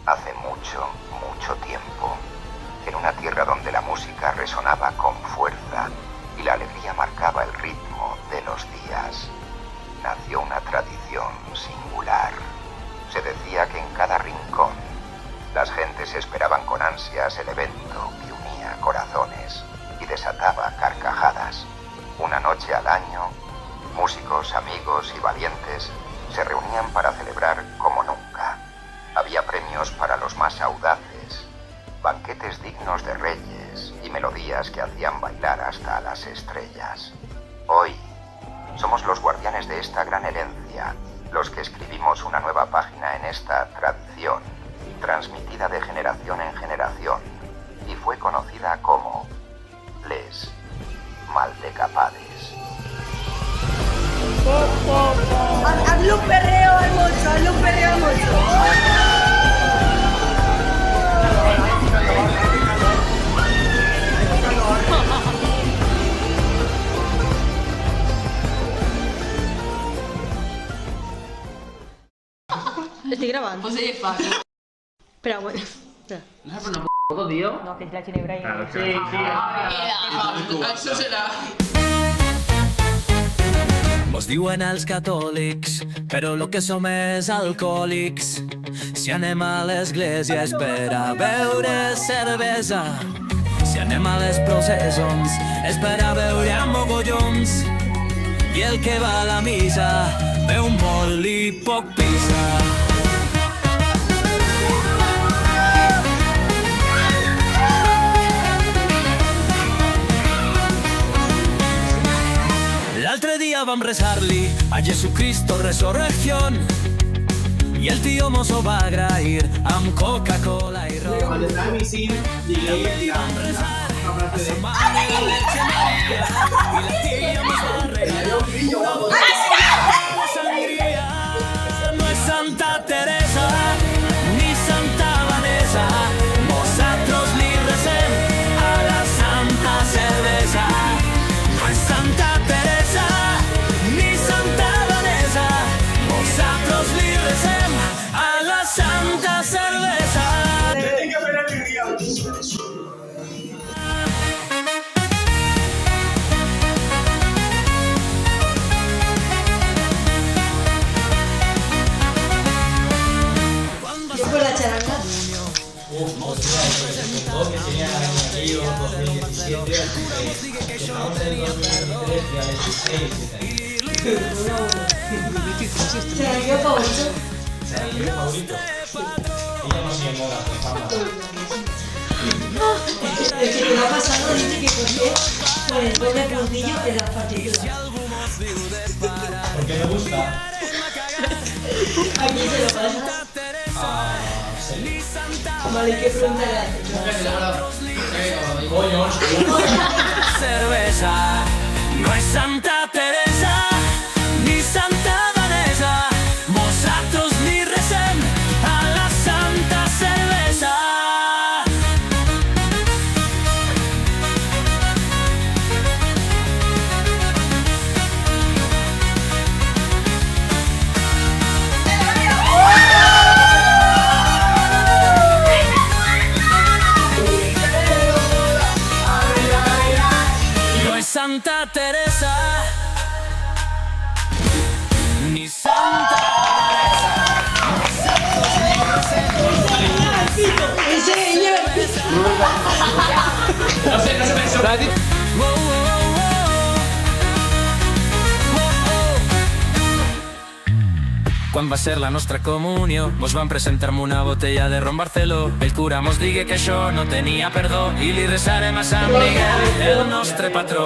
Hace mucho, mucho tiempo, en una tierra donde la música resonaba con fuerza y la alegría marcaba el ritmo de los días, nació una tradición singular. Se decía que en cada rincón las gentes esperaban con ansias el evento que unía corazones y desataba carcajadas. Una noche al año, músicos, amigos y valientes se reunían para celebrar como nunca. Había premios para los más audaces, banquetes dignos de reyes y melodías que hacían bailar hasta las estrellas. Hoy somos los guardianes de esta gran herencia, los que escribimos una nueva página en esta tradición, transmitida de generación en generación, y fue conocida como Les Maldecapades. Hazle un perreo al mocho, hazle un perreo al mocho. Estoy grabando. Pues sí, Paco. Espera, bueno. Espera. No es una p***, tío. No, que es la ginebra y... Claro, Sí, sí. Això serà. Mos diuen els catòlics, però lo que som és alcohòlics. Si anem a l'església és per a beure cervesa. Si anem a les processons és per a beure mogollons. I el que va a la missa veu molt i poc pisa. L'altre dia vam rezar-li a Jesucristo Resurrección i el tio mos ho va agrair amb Coca-Cola i ron. Cuando está en misil, llegué y Vam rezar a sa mare la Verge Maria i la tia mos va regalar sangria. No és Santa Teresa ni Santa Vanessa, nosaltres li recem a la Santa Cervesa. No és Santa Teresa ni Santa Vanessa, nosaltres li recem a la Santa Cervesa. Tiene que ver el día. ¿Qué con la charanga? Que tenía aquello 2017, que no del 2023 y al 16 ¿Charanga favorito? mi favorito. Ella no se mola, por favor. El que te va pasando dice que cogió con el doble puntillo en las partituras. Porque me gusta. Aquí se lo pasa. Sí. Vale, ¿qué pregunta le haces? Coño, Cerveza, no es Santa Teresa ni Santa Vanessa, nosaltres li recem a la Santa Cervesa. No es Santa Teresa ni Santa no sé pensó. Oh, oh, oh, oh. Quan va ser la nostra comunió, mos van presentar amb una botella de ron Barceló. El cura mos digué que això no tenia perdó i li resarem a Sant Miguel, el nostre patró.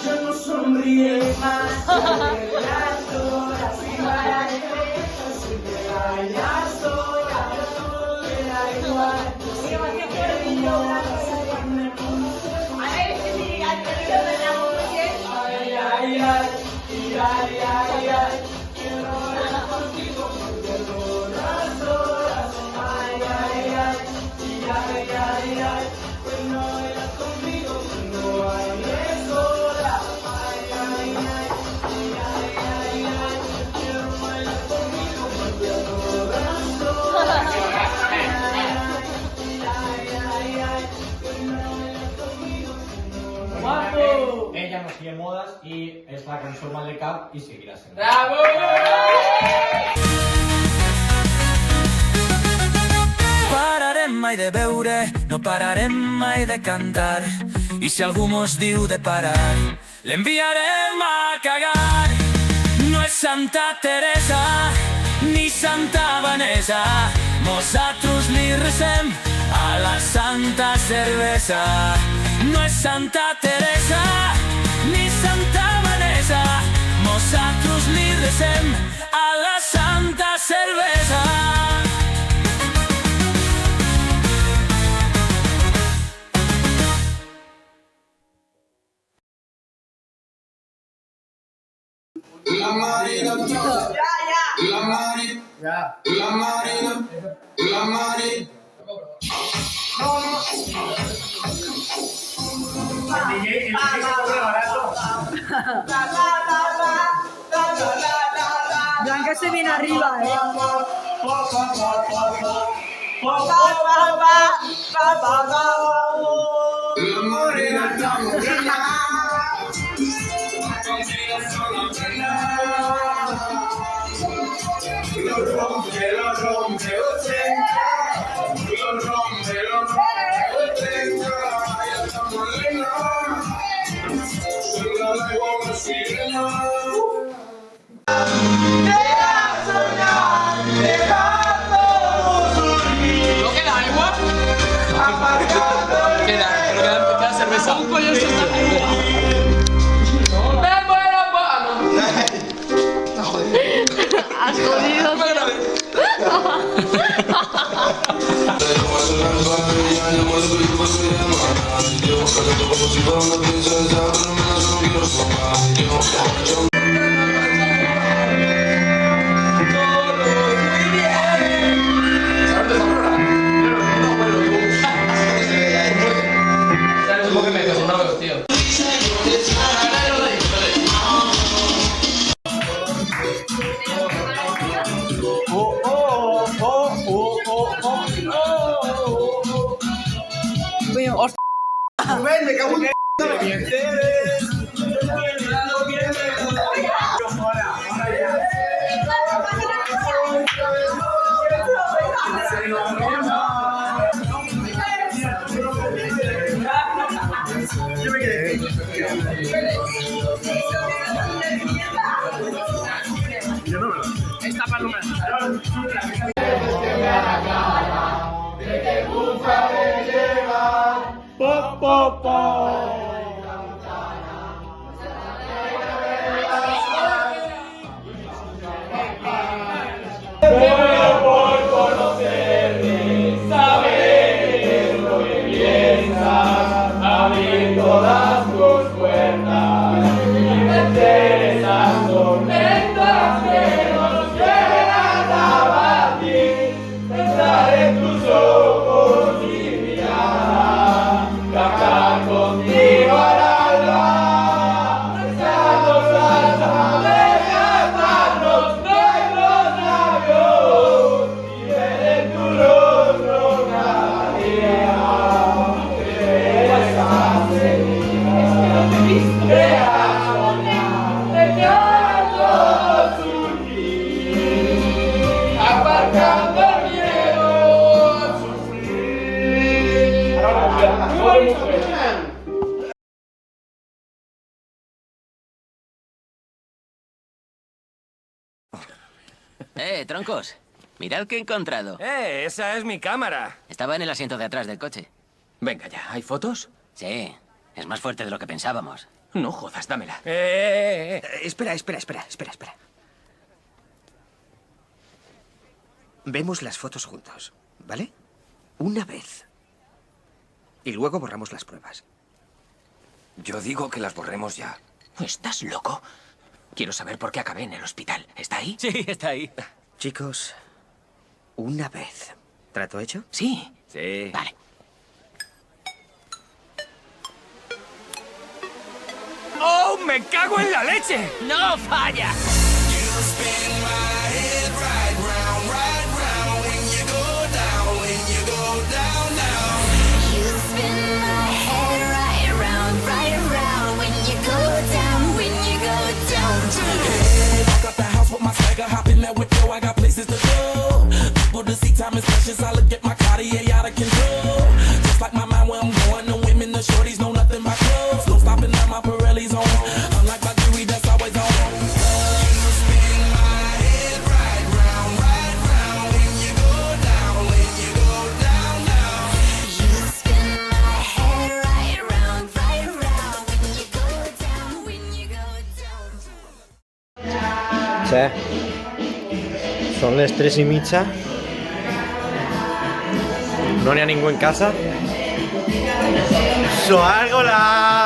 Yo no sonríe más. Quiero hablar contigo porque no y es la que forma el cap y seguirá siendo. ¡Bravo! Pararem mai de beure, no pararem mai de cantar. I si algú mos diu de parar, l'enviarem a cagar. No és Santa Teresa ni Santa Vanessa, nosaltres li recem a la Santa Cervesa. No és Santa Teresa ni Santa Vanessa, nosaltres li recem a la Santa Cervesa. La marina, la marina, la marina, la marina. Blanca se viene arriba, La marina está morena. Lo rompe, ochenta. Lo rompe, ochenta. Ya está morena. Se la da igual la sirena. ¿No queda agua? Queda cerveza. Un pollo se está. ¡Me muero, Has jodido. Rubén, me cago en yo me quedé. Yo no. Esta paloma. Troncos, mirad qué he encontrado. Esa es mi cámara. Estaba en el asiento de atrás del coche. Venga ya, ¿hay fotos? Sí, es más fuerte de lo que pensábamos. No jodas, dámela. Espera. Vemos las fotos juntos, ¿vale? Una vez. Y luego borramos las pruebas. Yo digo que las borremos ya. ¿Estás loco? Quiero saber por qué acabé en el hospital. ¿Está ahí? Sí, está ahí. Chicos, una vez. ¿Trato hecho? Sí. Sí. Vale. ¡Oh, me cago en la leche! ¡No falla! You spin my head right round when you go down. got me suspicious. I look at my Cartier out of control. Just like my mind where I'm going. The women, the shorties know nothing but clothes. No stopping at my Pirelli's on. Unlike my jewelry that's always on. Spin my head right round when you go down, when you go down, down. You spin my head right round when you go down, when you go down. Che, son les 3:30. No n'hi ha ningú en casa. Soalgola!